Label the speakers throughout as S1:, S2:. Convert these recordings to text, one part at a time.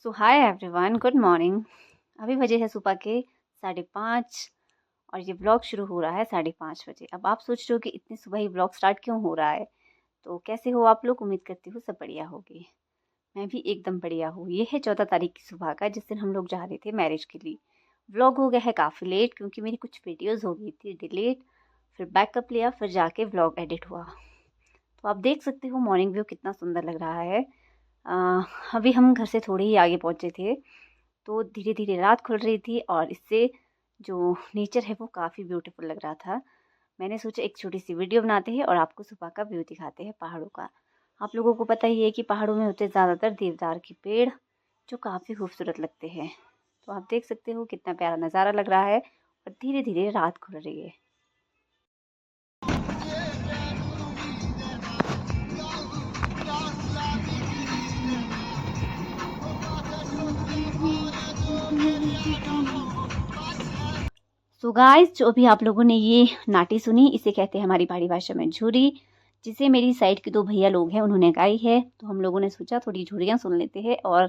S1: सो hi everyone, good morning. अभी बजे है सुबह के 5:30 और ये ब्लॉग शुरू हो रहा है 5:30 बजे। अब आप सोच रहे हो कि इतनी सुबह ही ब्लॉग स्टार्ट क्यों हो रहा है। तो कैसे हो आप लोग? उम्मीद करती हूँ सब बढ़िया होगी। मैं भी एकदम बढ़िया हूँ। ये है 14 तारीख की सुबह का, जिस दिन हम लोग जा रहे थे मैरिज के लिए। व्लॉग हो गया है काफ़ी लेट क्योंकि मेरी कुछ वीडियोज़ हो गई थी डिलीट। फिर बैकअप लिया, फिर जाके व्लॉग एडिट हुआ। तो आप देख सकते हो मॉर्निंग व्यू कितना सुंदर लग रहा है। अभी हम घर से थोड़े ही आगे पहुँचे थे तो धीरे धीरे रात खुल रही थी और इससे जो नेचर है वो काफ़ी ब्यूटीफुल लग रहा था। मैंने सोचा एक छोटी सी वीडियो बनाते हैं और आपको सुबह का व्यू दिखाते हैं पहाड़ों का। आप लोगों को पता ही है कि पहाड़ों में होते ज़्यादातर देवदार के पेड़ जो काफ़ी खूबसूरत लगते हैं। तो आप देख सकते हो कितना प्यारा नज़ारा लग रहा है और धीरे धीरे रात खुल रही है। सो गाइस, जो अभी आप लोगों ने ये नाटी सुनी, इसे कहते हैं हमारी पहाड़ी भाषा में झूरी, जिसे मेरी साइड के दो भैया लोग हैं उन्होंने गाई है। तो हम लोगों ने सोचा थोड़ी झूरियाँ सुन लेते हैं और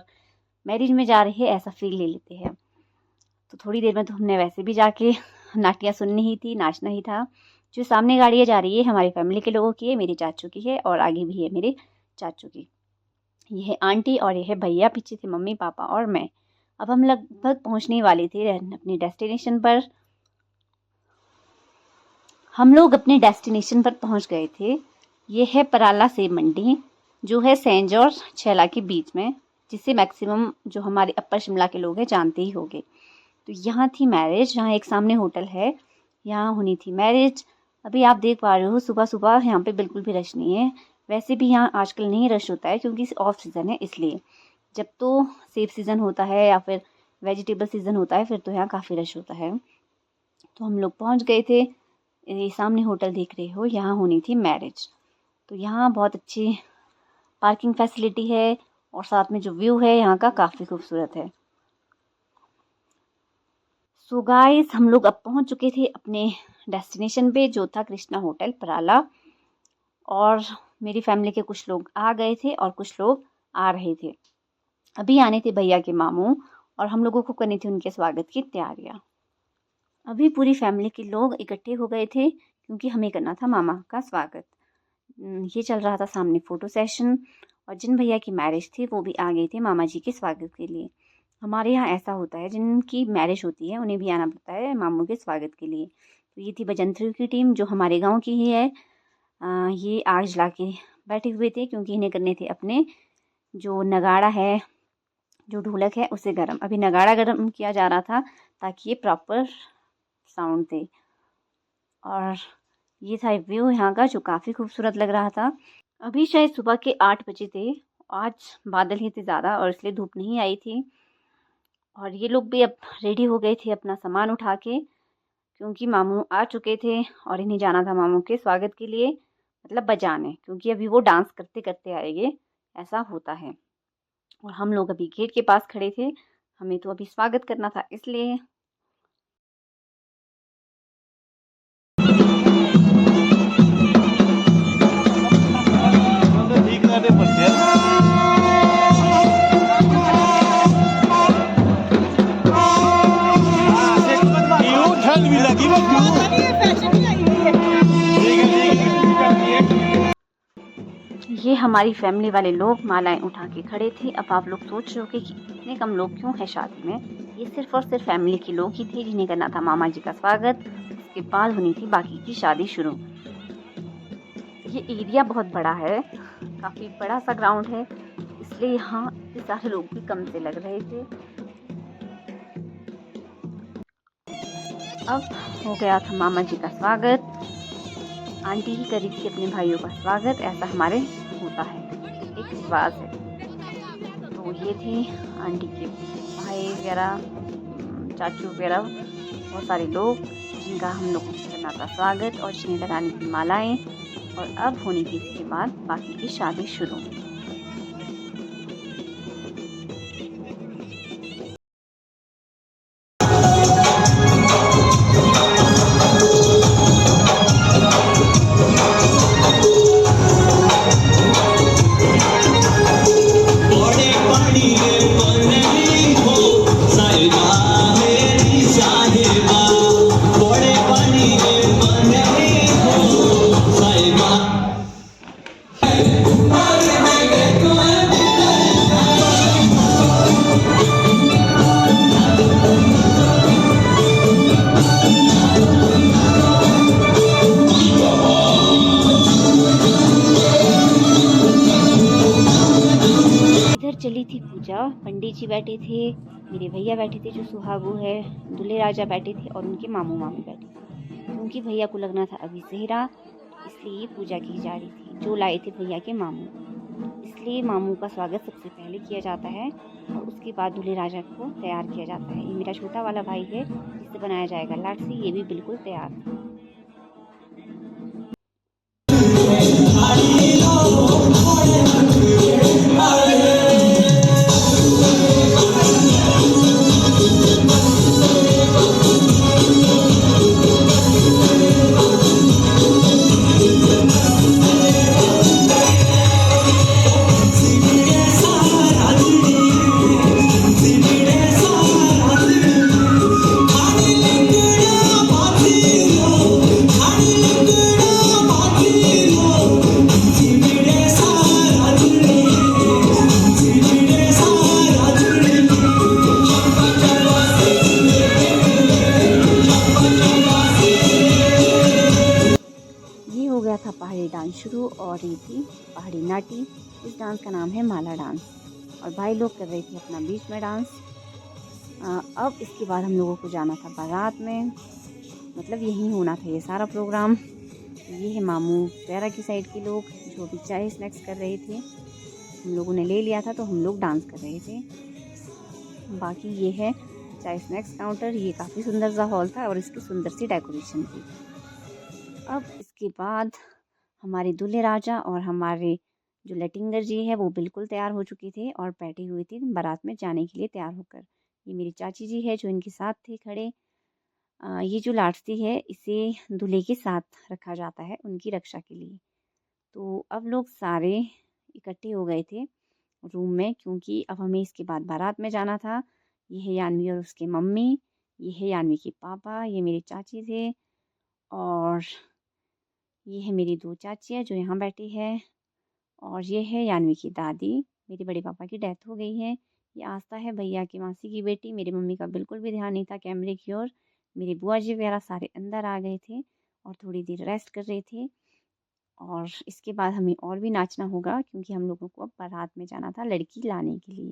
S1: मैरिज में जा रहे हैं ऐसा फील ले लेते हैं। तो थोड़ी देर में तो हमने वैसे भी जाके नाटियाँ सुननी ही थी, नाचना ही था। जो सामने गाड़ियाँ जा रही है हमारी फैमिली के लोगों की है, मेरे चाचू की है और आगे भी है मेरे चाचू की। ये है आंटी और ये है भैया, पीछे थे मम्मी पापा और मैं। अब हम लगभग पहुंचने वाले थे अपनी डेस्टिनेशन पर। हम लोग अपने डेस्टिनेशन पर पहुंच गए थे। ये है पराला सेब मंडी, जो है सेंज और छैला के बीच में, जिसे मैक्सिमम जो हमारे अप्पर शिमला के लोग हैं जानते ही होंगे। तो यहाँ थी मैरिज, यहाँ एक सामने होटल है, यहाँ होनी थी मैरिज। अभी आप देख पा रहे हो सुबह सुबह यहाँ पे बिल्कुल भी रश नहीं है। वैसे भी यहाँ आजकल नहीं रश होता है क्योंकि ऑफ सीज़न है, इसलिए। जब तो सेब सीज़न होता है या फिर वेजिटेबल सीज़न होता है फिर तो यहाँ काफ़ी रश होता है। तो हम लोग पहुँच गए थे। ये सामने होटल देख रहे हो, यहाँ होनी थी मैरिज। तो यहाँ बहुत अच्छी पार्किंग फैसिलिटी है और साथ में जो व्यू है यहाँ का काफ़ी खूबसूरत है। सो गाइस, हम लोग अब पहुँच चुके थे अपने डेस्टिनेशन पे, जो था कृष्णा होटल पराला। और मेरी फैमिली के कुछ लोग आ गए थे और कुछ लोग आ रहे थे। अभी आने थे भैया के मामू और हम लोगों को करनी थी उनके स्वागत की तैयारियाँ। अभी पूरी फैमिली के लोग इकट्ठे हो गए थे क्योंकि हमें करना था मामा का स्वागत। ये चल रहा था सामने फ़ोटो सेशन और जिन भैया की मैरिज थी वो भी आ गए थे मामा जी के स्वागत के लिए। हमारे यहाँ ऐसा होता है, जिनकी मैरिज होती है उन्हें भी आना पड़ता है मामू के स्वागत के लिए। तो ये थी बजंतरी की टीम जो हमारे गांव की ही है। ये आग जला के बैठे हुए थे क्योंकि इन्हें करने थे अपने जो नगाड़ा है, जो ढोलक है, उसे गर्म। अभी नगाड़ा गर्म किया जा रहा था ताकि ये प्रॉपर साउंड दे। और ये था व्यू यहाँ का जो काफ़ी खूबसूरत लग रहा था। अभी शायद सुबह के 8 बजे थे। आज बादल ही थे ज़्यादा और इसलिए धूप नहीं आई थी। और ये लोग भी अब रेडी हो गए थे अपना सामान उठा के, क्योंकि मामू आ चुके थे और इन्हें जाना था मामू के स्वागत के लिए, मतलब बजाने, क्योंकि अभी वो डांस करते करते आएंगे, ऐसा होता है। और हम लोग अभी गेट के पास खड़े थे, हमें तो अभी स्वागत करना था इसलिए। ये हमारी फैमिली वाले लोग मालाएं उठा के खड़े थे। अब आप लोग सोच रहे हो कि इतने कम लोग क्यों हैं शादी में। ये सिर्फ और सिर्फ फैमिली के लोग ही थे जिन्हें करना था मामा जी का स्वागत। इसके बाद होनी थी बाकी की शादी शुरू। ये एरिया बहुत बड़ा है, काफ़ी बड़ा सा ग्राउंड है, इसलिए यहाँ इतने सारे लोग भी कम से लग रहे थे। अब हो गया था मामा जी का स्वागत। आंटी ही करी थी अपने भाइयों का स्वागत, ऐसा हमारे होता है, एक रिवाज है। तो ये थी आंटी के भाई वगैरह, चाचू वगैरह, बहुत सारे लोग जिनका हम लोग करना था स्वागत और जिन्हें लगानी थी मालाएं। और अब होनी थी इसके बाद बाकी की शादी शुरू। पंडित जी बैठे थे, मेरे भैया बैठे थे जो सुहागू है, दूल्हे राजा बैठे थे और उनके मामू मामी बैठे थे। क्योंकि भैया को लगना था अभी सेहरा, इसलिए पूजा की जा रही थी जो लाए थे भैया के मामू। इसलिए मामू का स्वागत सबसे पहले किया जाता है और उसके बाद दूल्हे राजा को तैयार किया जाता है। ये मेरा छोटा वाला भाई है जिससे बनाया जाएगा लाटसी, ये भी बिल्कुल तैयार था। ये हो गया था पहाड़ी डांस शुरू और ये थी पहाड़ी नाटी। इस डांस का नाम है माला डांस और भाई लोग कर रहे थे अपना बीच में डांस। अब इसके बाद हम लोगों को जाना था बारात में, मतलब यहीं होना था ये सारा प्रोग्राम। ये है मामू प्यारा की साइड के लोग जो भी चाय स्नैक्स कर रहे थे। हम लोगों ने ले लिया था तो हम लोग डांस कर रहे थे। बाकी ये है चाय स्नैक्स काउंटर, ये काफ़ी सुंदर सा हॉल था और इसकी सुंदर सी डेकोरेशन थी। अब इसके बाद हमारे दूल्हे राजा और हमारे जो लटिंगर जी है वो बिल्कुल तैयार हो चुके थे और बैठे हुए थे बारात में जाने के लिए तैयार होकर। ये मेरी चाची जी है जो इनके साथ थे खड़े। ये जो लाटसी है इसे दूल्हे के साथ रखा जाता है उनकी रक्षा के लिए। तो अब लोग सारे इकट्ठे हो गए थे रूम में क्योंकि अब हमें इसके बाद बारात में जाना था। ये है यान्वी और उसके मम्मी, ये है यान्वी के पापा, ये मेरे चाची थे और ये है मेरी दो चाचियाँ जो यहाँ बैठी है और ये है यान्वी की दादी। मेरे बड़े पापा की डेथ हो गई है। ये आस्था है भैया की मासी की बेटी। मेरी मम्मी का बिल्कुल भी ध्यान नहीं था कैमरे की ओर। मेरे बुआ जी वगैरह सारे अंदर आ गए थे और थोड़ी देर रेस्ट कर रहे थे और इसके बाद हमें और भी नाचना होगा क्योंकि हम लोगों को अब बारात में जाना था लड़की लाने के लिए।